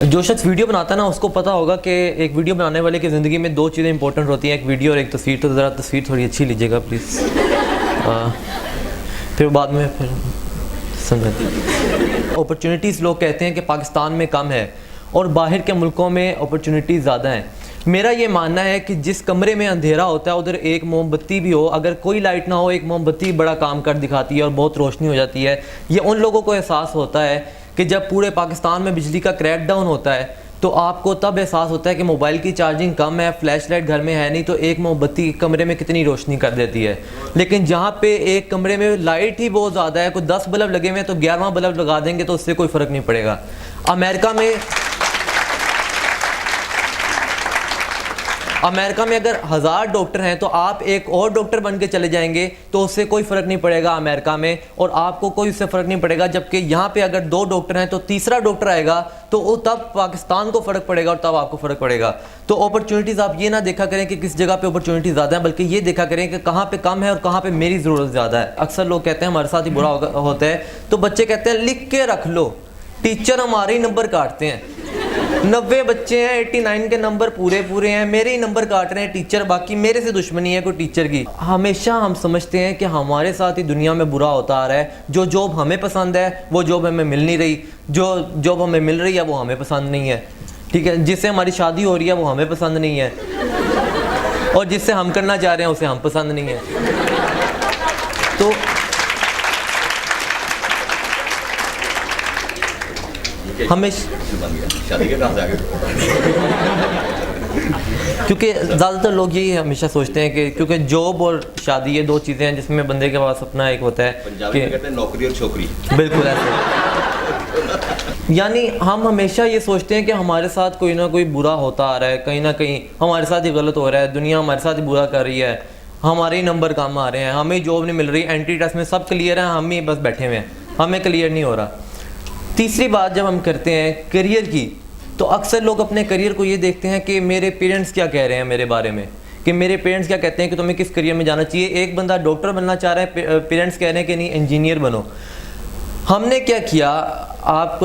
जो शख्स वीडियो बनाता है ना उसको पता होगा कि एक वीडियो बनाने वाले की ज़िंदगी में दो चीज़ें इंपॉर्टेंट होती हैं, एक वीडियो और एक तस्वीर। तो ज़रा तस्वीर थोड़ी अच्छी लीजिएगा प्लीज़, फिर बाद में फिर समझाती। अपॉर्चुनिटीज़ लोग कहते हैं कि पाकिस्तान में कम है और बाहर के मुल्कों में अपॉर्चुनिटीज़ ज़्यादा हैं। मेरा ये मानना है कि जिस कमरे में अंधेरा होता है उधर एक मोमबत्ती भी हो, अगर कोई लाइट ना हो एक मोमबत्ती बड़ा काम कर दिखाती है और बहुत रोशनी हो जाती है। ये उन लोगों को एहसास होता है कि जब पूरे पाकिस्तान में बिजली का क्रैक डाउन होता है तो आपको तब एहसास होता है कि मोबाइल की चार्जिंग कम है, फ्लैश लाइट घर में है नहीं, तो एक मोमबत्ती कमरे में कितनी रोशनी कर देती है। लेकिन जहाँ पे एक कमरे में लाइट ही बहुत ज़्यादा है, कोई 10 बल्ब लगे हुए हैं तो 11वां बल्ब लगा देंगे तो उससे कोई फ़र्क नहीं पड़ेगा। अमेरिका में अगर 1000 डॉक्टर हैं तो आप एक और डॉक्टर बन के चले जाएंगे तो उससे कोई फ़र्क नहीं पड़ेगा अमेरिका में, और आपको कोई उससे फ़र्क नहीं पड़ेगा। जबकि यहाँ पे अगर 2 डॉक्टर हैं तो तीसरा डॉक्टर आएगा तो वो तब पाकिस्तान को फ़र्क पड़ेगा और तब आपको फ़र्क पड़ेगा। तो अपॉर्चुनिटीज़ आप ये ना देखा करें कि किस जगह पे अपॉर्चुनिटी ज़्यादा है, बल्कि ये देखा करें कि कहाँ पे कम है और कहाँ पे मेरी ज़रूरत ज़्यादा है। अक्सर लोग कहते हैं हमारे साथ ही बुरा होता है, तो बच्चे कहते हैं लिख के रख लो, टीचर हमारे ही नंबर काटते हैं। 90 बच्चे हैं, 89 के नंबर पूरे हैं, मेरे ही नंबर काट रहे हैं टीचर, बाकी मेरे से दुश्मनी है कोई टीचर की। हमेशा हम समझते हैं कि हमारे साथ ही दुनिया में बुरा होता आ रहा है। जो जॉब हमें पसंद है वो जॉब हमें मिल नहीं रही, जो जॉब हमें मिल रही है वो हमें पसंद नहीं है, ठीक है। जिससे हमारी शादी हो रही है वो हमें पसंद नहीं है, और जिससे हम करना चाह रहे हैं उसे हम पसंद नहीं है। तो हमें शादी के कहाँ से आगे क्योंकि ज़्यादातर लोग यही हमेशा सोचते हैं कि क्योंकि जॉब और शादी ये 2 चीज़ें हैं जिसमें बंदे के पास अपना एक होता है पंजाबी में कहते हैं नौकरी और छोकरी। बिल्कुल ऐसे। यानी हम हमेशा ये सोचते हैं कि हमारे साथ कोई ना कोई बुरा होता आ रहा है, कहीं ना कहीं हमारे साथ ही गलत हो रहा है, दुनिया हमारे साथ ही बुरा कर रही है, हमारे ही नंबर कम आ रहे हैं, हमें जॉब नहीं मिल रही, एंट्री टेस्ट में सब क्लियर है, हम ही बस बैठे हुए हैं, हमें क्लियर नहीं हो रहा। तीसरी बात जब हम करते हैं करियर की, तो अक्सर लोग अपने करियर को ये देखते हैं कि मेरे पेरेंट्स क्या कह रहे हैं मेरे बारे में, कि मेरे पेरेंट्स क्या कहते हैं कि तुम्हें किस करियर में जाना चाहिए। एक बंदा डॉक्टर बनना चाह रहा है, पेरेंट्स कह रहे हैं कि नहीं इंजीनियर बनो। हमने क्या किया, आप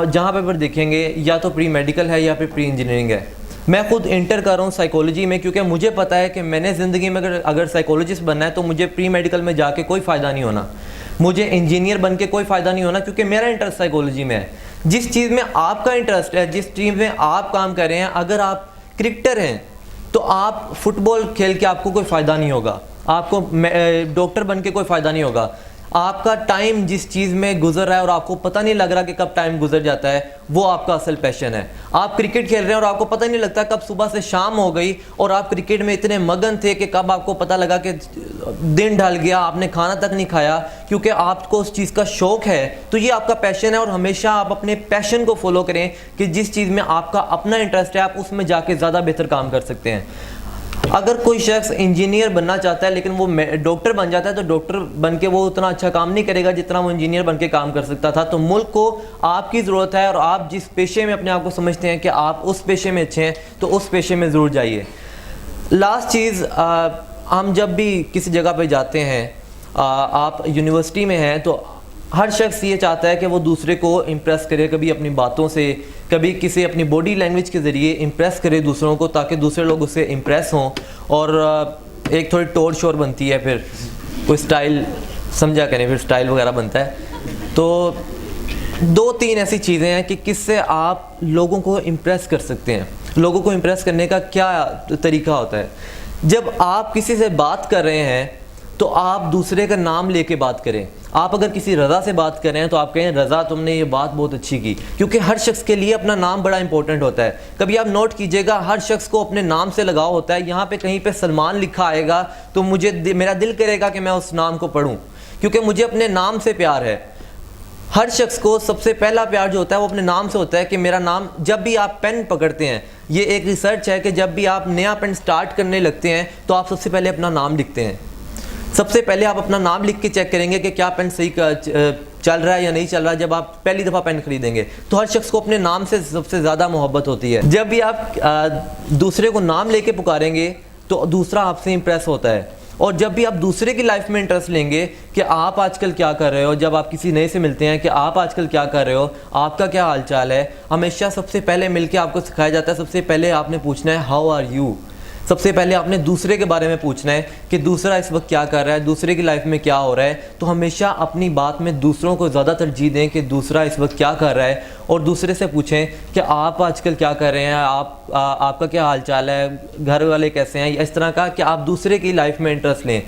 जहाँ पर देखेंगे या तो प्री मेडिकल है या फिर प्री इंजीनियरिंग है। मैं खुद इंटर कर रहा हूँ साइकोलॉजी में, क्योंकि मुझे पता है कि मैंने ज़िंदगी में अगर साइकोलॉजिस्ट बनना है तो मुझे प्री मेडिकल में जाके कोई फ़ायदा नहीं होना, मुझे इंजीनियर बन के कोई फ़ायदा नहीं होना, क्योंकि मेरा इंटरेस्ट साइकोलॉजी में है। जिस चीज़ में आपका इंटरेस्ट है, जिस चीज़ में आप काम कर रहे हैं, अगर आप क्रिकेटर हैं तो आप फुटबॉल खेल के आपको कोई फ़ायदा नहीं होगा, आपको डॉक्टर बन के कोई फ़ायदा नहीं होगा। आपका टाइम जिस चीज़ में गुजर रहा है और आपको पता नहीं लग रहा कि कब टाइम गुजर जाता है, वो आपका असल पैशन है। आप क्रिकेट खेल रहे हैं और आपको पता नहीं लगता कब सुबह से शाम हो गई, और आप क्रिकेट में इतने मगन थे कि कब आपको पता लगा कि दिन ढल गया, आपने खाना तक नहीं खाया, क्योंकि आपको उस चीज़ का शौक़ है। तो ये आपका पैशन है, और हमेशा आप अपने पैशन को फॉलो करें कि जिस चीज़ में आपका अपना इंटरेस्ट है आप उसमें जाके ज़्यादा बेहतर काम कर सकते हैं। अगर कोई शख्स इंजीनियर बनना चाहता है लेकिन वो डॉक्टर बन जाता है तो डॉक्टर बन के वो उतना अच्छा काम नहीं करेगा जितना वो इंजीनियर बन के काम कर सकता था। तो मुल्क को आपकी ज़रूरत है, और आप जिस पेशे में अपने आप को समझते हैं कि आप उस पेशे में अच्छे हैं तो उस पेशे में ज़रूर जाइए। लास्ट चीज़, हम जब भी किसी जगह पे जाते हैं, आप यूनिवर्सिटी में हैं तो हर शख्स ये चाहता है कि वो दूसरे को इम्प्रेस करे, कभी अपनी बातों से, कभी किसी अपनी बॉडी लैंग्वेज के ज़रिए इम्प्रेस करे दूसरों को, ताकि दूसरे लोग उससे इम्प्रेस हों, और एक थोड़ी टोर शोर बनती है, फिर कोई स्टाइल समझा करें, फिर स्टाइल वगैरह बनता है। तो 2-3 ऐसी चीज़ें हैं कि किससे आप लोगों को इम्प्रेस कर सकते हैं। लोगों को इम्प्रेस करने का क्या तरीका होता है, जब आप किसी से बात कर रहे हैं तो आप दूसरे का नाम लेके बात करें। आप अगर किसी रज़ा से बात कर रहे हैं तो आप कहें रज़ा तुमने ये बात बहुत अच्छी की, क्योंकि हर शख्स के लिए अपना नाम बड़ा इंपॉर्टेंट होता है। कभी आप नोट कीजिएगा, हर शख्स को अपने नाम से लगाव होता है। यहाँ पे कहीं पे सलमान लिखा आएगा तो मेरा दिल करेगा कि मैं उस नाम को पढ़ूँ, क्योंकि मुझे अपने नाम से प्यार है। हर शख्स को सबसे पहला प्यार जो होता है वो अपने नाम से होता है, कि मेरा नाम। जब भी आप पेन पकड़ते हैं, ये एक रिसर्च है कि जब भी आप नया पेन स्टार्ट करने लगते हैं तो आप सबसे पहले अपना नाम लिखते हैं। सबसे पहले आप अपना नाम लिख के चेक करेंगे कि क्या पेन सही चल रहा है या नहीं चल रहा है। जब आप पहली दफ़ा पेन खरीदेंगे तो हर शख्स को अपने नाम से सबसे ज़्यादा मोहब्बत होती है। जब भी आप दूसरे को नाम लेके पुकारेंगे तो दूसरा आपसे इम्प्रेस होता है, और जब भी आप दूसरे की लाइफ में इंटरेस्ट लेंगे कि आप आजकल क्या कर रहे हो, जब आप किसी नए से मिलते हैं कि आप आजकल क्या कर रहे हो, आपका क्या हालचाल है, हमेशा सबसे पहले मिलके आपको सिखाया जाता है सबसे पहले आपने पूछना है हाउ आर यू। सबसे पहले आपने दूसरे के बारे में पूछना है कि दूसरा इस वक्त क्या कर रहा है, दूसरे की लाइफ में क्या हो रहा है। तो हमेशा अपनी बात में दूसरों को ज़्यादा तरजीह दें कि दूसरा इस वक्त क्या कर रहा है, और दूसरे से पूछें कि आप आजकल क्या कर रहे हैं, आपका क्या हाल चाल है, घर वाले कैसे हैं, इस तरह का कि आप दूसरे की लाइफ में इंटरेस्ट लें।